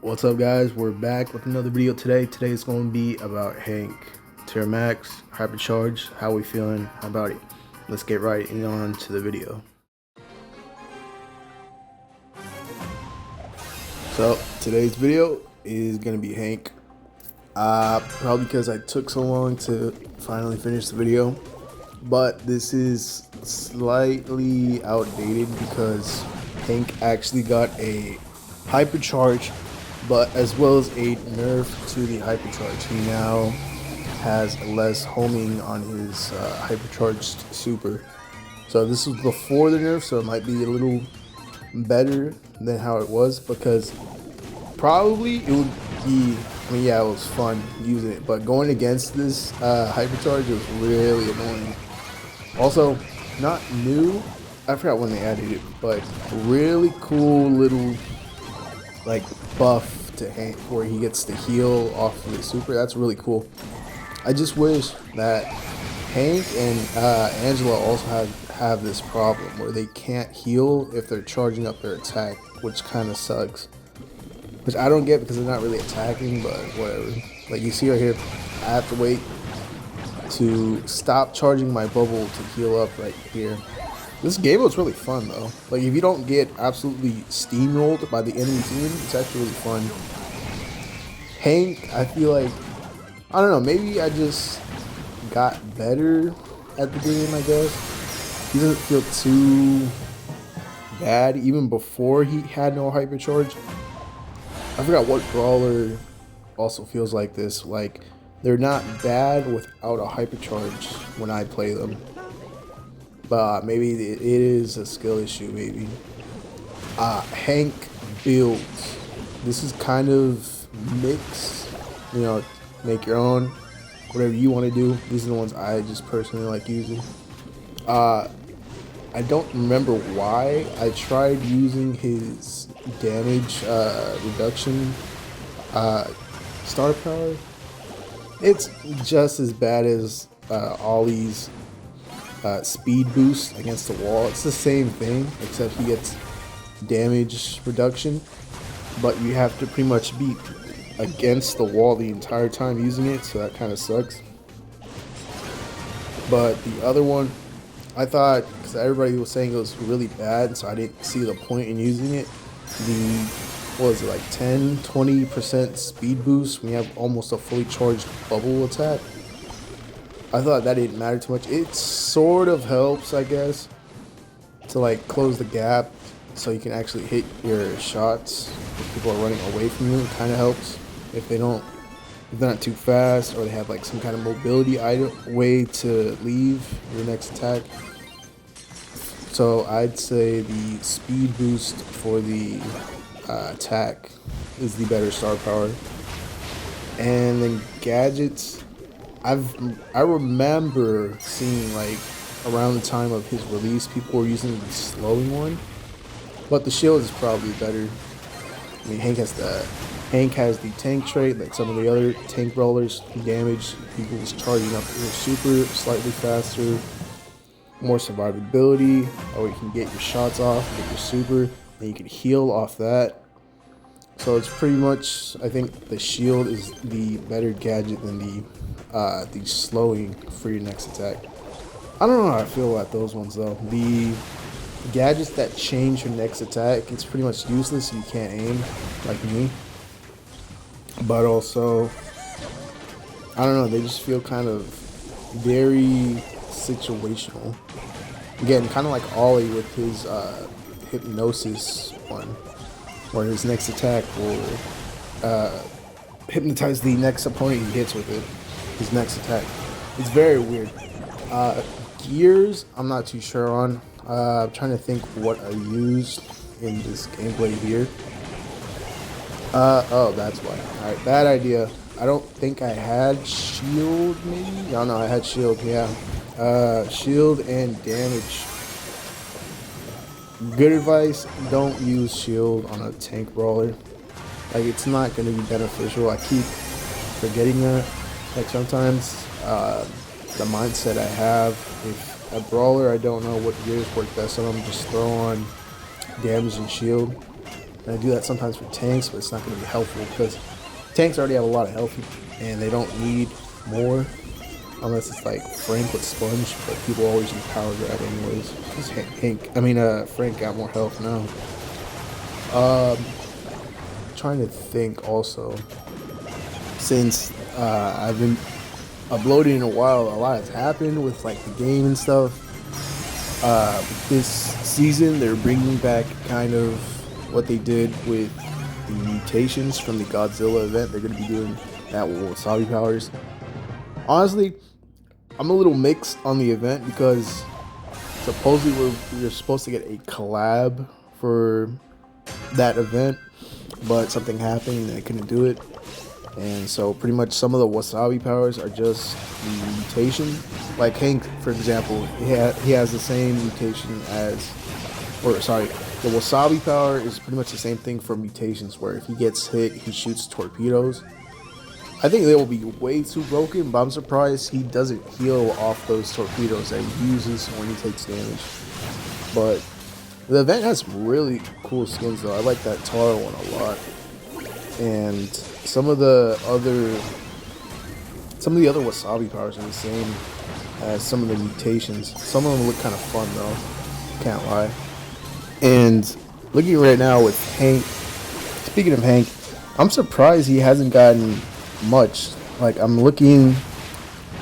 What's up, guys? We're back with another video today. Today is going to be about Hank, Tier Max Hypercharge. How we feeling about it? Let's get right on to the video. So today's video is going to be Hank. Probably because I took so long to finally finish the video, but this is slightly outdated because Hank actually got a Hypercharge, but as well as a nerf to the Hypercharge. He now has less homing on his Hypercharged super. So this was before the nerf, so it might be a little better than how it was, because probably it would be, I mean, yeah, it was fun using it, but going against this Hypercharge was really annoying. Also, not new, I forgot when they added it, but really cool little like buff to Hank where he gets to heal off of his super. That's really cool. I just wish that Hank and Angela also have this problem where they can't heal if they're charging up their attack, which kind of sucks. Which I don't get because they're not really attacking, but whatever. Like you see right here, I have to wait to stop charging my bubble to heal up right here. This game was really fun though. Like if you don't get absolutely steamrolled by the enemy team, it's actually really fun. Hank, I feel like, I don't know, maybe I just got better at the game, I guess. He doesn't feel too bad even before he had no Hypercharge. I forgot what brawler also feels like this. Like they're not bad without a Hypercharge when I play them. But maybe it is a skill issue, maybe. Hank builds. This is kind of mixed, you know, make your own, whatever you want to do. These are the ones I just personally like using. I don't remember why. I tried using his damage reduction star power. It's just as bad as Ollie's speed boost against the wall. It's the same thing, except he gets damage reduction, but you have to pretty much be against the wall the entire time using it, so that kind of sucks. But the other one, I thought, because everybody was saying it was really bad, so I didn't see the point in using it. The, what was it, like 10-20% speed boost when you have almost a fully charged bubble attack. I thought that didn't matter too much. It sort of helps, I guess, to like close the gap so you can actually hit your shots if people are running away from you. It kind of helps if they're not too fast, or they have like some kind of mobility way to leave your next attack. So I'd say the speed boost for the attack is the better star power. And then gadgets, I remember seeing like around the time of his release, people were using the slowing one, but the shield is probably better. I mean, Hank has the tank trait, like some of the other tank brawlers. Damage equals charging up your super slightly faster, more survivability, or you can get your shots off, get your super, and you can heal off that. So it's pretty much, I think the shield is the better gadget than the slowing for your next attack. I don't know how I feel about those ones though. The gadgets that change your next attack, it's pretty much useless. You can't aim like me. But also, I don't know, they just feel kind of very situational. Again, kind of like Ollie with his hypnosis one, where his next attack will hypnotize the next opponent he hits with it. His next attack. It's very weird. Gears, I'm not too sure on. I'm trying to think what I used in this gameplay here. Oh, that's why. Alright, bad idea. I don't think I had shield, maybe? No, I had shield, yeah. Shield and damage. Good advice, don't use shield on a tank brawler. Like, it's not going to be beneficial. I keep forgetting that. Like, sometimes the mindset I have, if a brawler, I don't know what gears work best on them, just throw on damage and shield. And I do that sometimes for tanks, but it's not going to be helpful because tanks already have a lot of health and they don't need more unless it's like Frank with Sponge, but people always use Power Grab anyways. Because Frank got more health now. Trying to think also, since I've been uploading in a while, a lot has happened with like the game and stuff. This season they're bringing back kind of what they did with the mutations from the Godzilla event. They're going to be doing that with Wasabi powers. Honestly, I'm a little mixed on the event because supposedly we're supposed to get a collab for that event, but something happened and I couldn't do it. And so pretty much some of the Wasabi powers are just the mutation. Like Hank, for example, he has the same mutation as, the Wasabi power is pretty much the same thing for mutations, where if he gets hit, he shoots torpedoes. I think they will be way too broken, but I'm surprised he doesn't heal off those torpedoes that he uses when he takes damage. But the event has some really cool skins though. I like that Tara one a lot. And some of the other Wasabi powers are the same as some of the mutations. Some of them look kind of fun though, can't lie. And looking right now with Hank, speaking of Hank, I'm surprised he hasn't gotten much. Like, I'm looking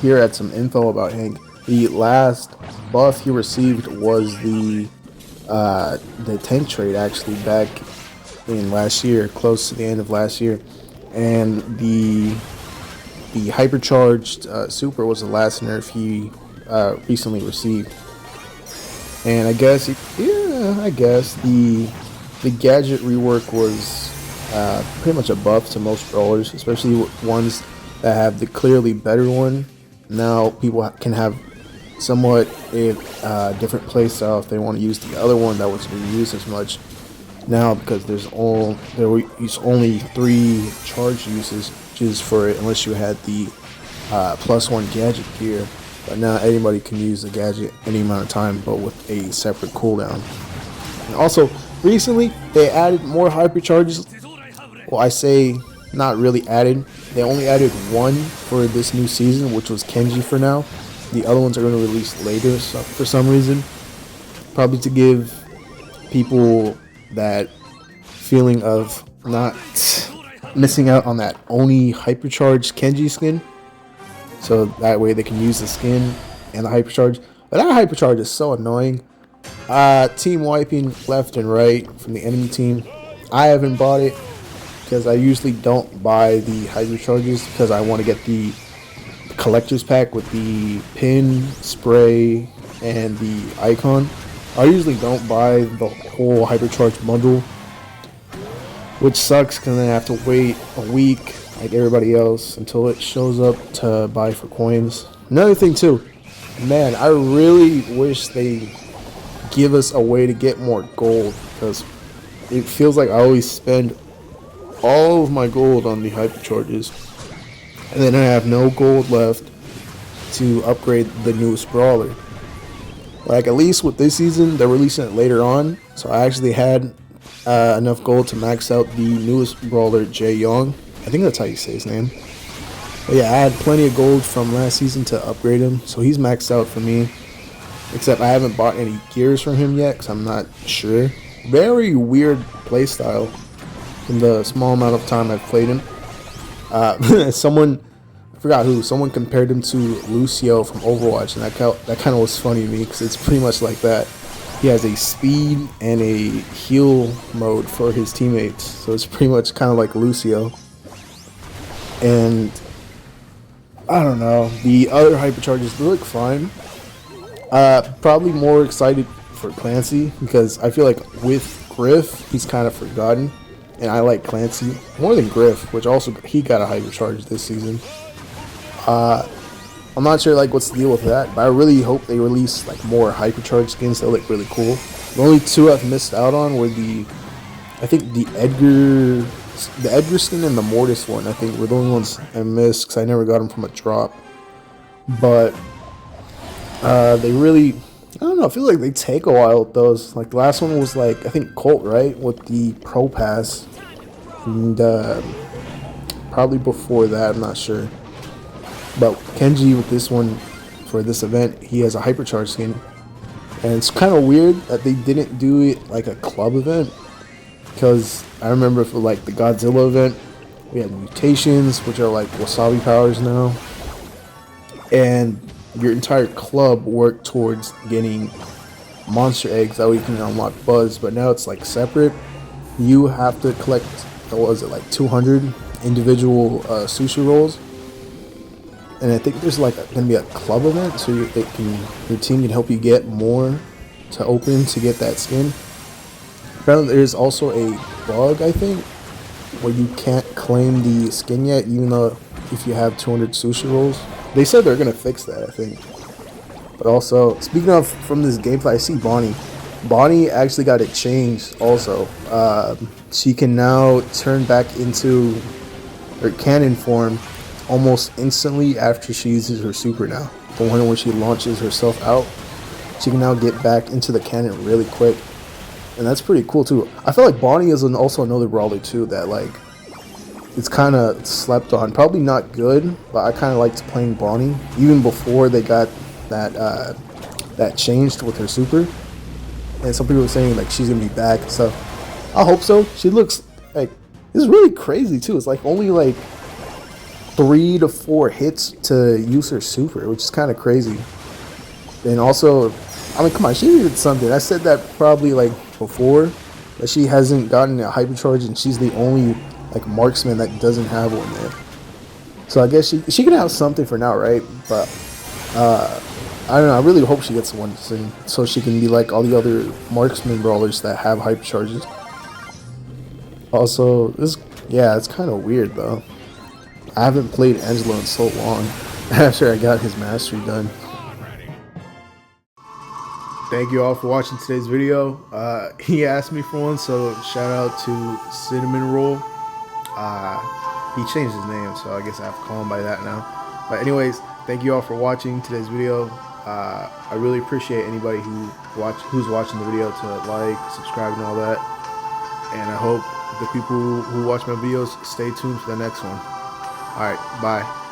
here at some info about Hank. The last buff he received was the tank trade, actually, back in last year, close to the end of last year. And the hypercharged super was the last nerf he recently received. And I guess the gadget rework was pretty much a buff to most brawlers, especially ones that have the clearly better one. Now people can have somewhat a different playstyle if they want to use the other one that wasn't being used as much. Now, because there was only 3 charge usages for it, unless you had the +1 gadget gear. But now anybody can use the gadget any amount of time, but with a separate cooldown. And also, recently they added more hypercharges. Well, I say not really added. They only added 1 for this new season, which was Kenji for now. The other ones are going to release later for some reason. Probably to give people that feeling of not missing out on that Oni hypercharged Kenji skin. So that way they can use the skin and the hypercharge. But that hypercharge is so annoying. Team wiping left and right from the enemy team. I haven't bought it because I usually don't buy the hypercharges because I want to get the collector's pack with the pin, spray, and the icon. I usually don't buy the whole hypercharge bundle, which sucks because then I have to wait a week like everybody else until it shows up to buy for coins. Another thing too, man, I really wish they give us a way to get more gold, because it feels like I always spend all of my gold on the hypercharges and then I have no gold left to upgrade the newest brawler. Like, at least with this season, they're releasing it later on, so I actually had enough gold to max out the newest brawler, Jae Young. I think that's how you say his name. But yeah, I had plenty of gold from last season to upgrade him, so he's maxed out for me. Except I haven't bought any gears from him yet, because I'm not sure. Very weird playstyle in the small amount of time I've played him. Someone, I forgot who, someone compared him to Lucio from Overwatch, and that kind of was funny to me, because it's pretty much like that. He has a speed and a heal mode for his teammates, so it's pretty much kind of like Lucio. And I don't know, the other hypercharges, they look fine. Probably more excited for Clancy, because I feel like with Griff, he's kind of forgotten, and I like Clancy more than Griff, which also he got a hypercharge this season. I'm not sure like what's the deal with that, but I really hope they release like more hypercharge skins that look really cool. The only 2 I've missed out on were the Edgar skin and the Mortis one. I think were the only ones I missed because I never got them from a drop. But they really I don't know. I feel like they take a while with those. Like the last one was like I think Colt, right, with the Pro Pass, and probably before that, I'm not sure. But Kenji with this one for this event, he has a hypercharge skin, and it's kind of weird that they didn't do it like a club event. Because I remember for like the Godzilla event, we had mutations, which are like wasabi powers now, and your entire club worked towards getting monster eggs that way you can unlock buzz. But now it's like separate. You have to collect, what was it, like 200 individual sushi rolls, and I think there's like gonna be a club event, so your team can help you get more to open to get that skin. Apparently there's also a bug, I think, where you can't claim the skin yet, even though if you have 200 sushi rolls. They said they're gonna fix that, I think. But also, speaking of from this gameplay, I see Bonnie. Bonnie actually got it changed also. She can now turn back into her cannon form almost instantly after she uses her super now. The one where she launches herself out, she can now get back into the cannon really quick. And that's pretty cool too. I feel like Bonnie is also another brawler too that like it's kind of slept on. Probably not good, but I kind of liked playing Bonnie even before they got that changed with her super. And some people were saying like she's gonna be back, so I hope so. She looks like it's really crazy too. It's like only like 3 to 4 hits to use her super, which is kind of crazy. And also, I mean, come on, she did something. I said that probably like before, that she hasn't gotten a hypercharge, and she's the only like marksman that doesn't have one there. So I guess she can have something for now, right? But I don't know. I really hope she gets one soon, so she can be like all the other marksman brawlers that have hypercharges. Also, it's kind of weird though. I haven't played Angelo in so long after I got his mastery done. Thank you all for watching today's video. He asked me for one, so shout out to Cinnamon Roll. He changed his name, so I guess I have to call him by that now. But anyways, thank you all for watching today's video. I really appreciate anybody who's watching the video to like, subscribe, and all that. And I hope the people who watch my videos stay tuned for the next one. Alright, bye.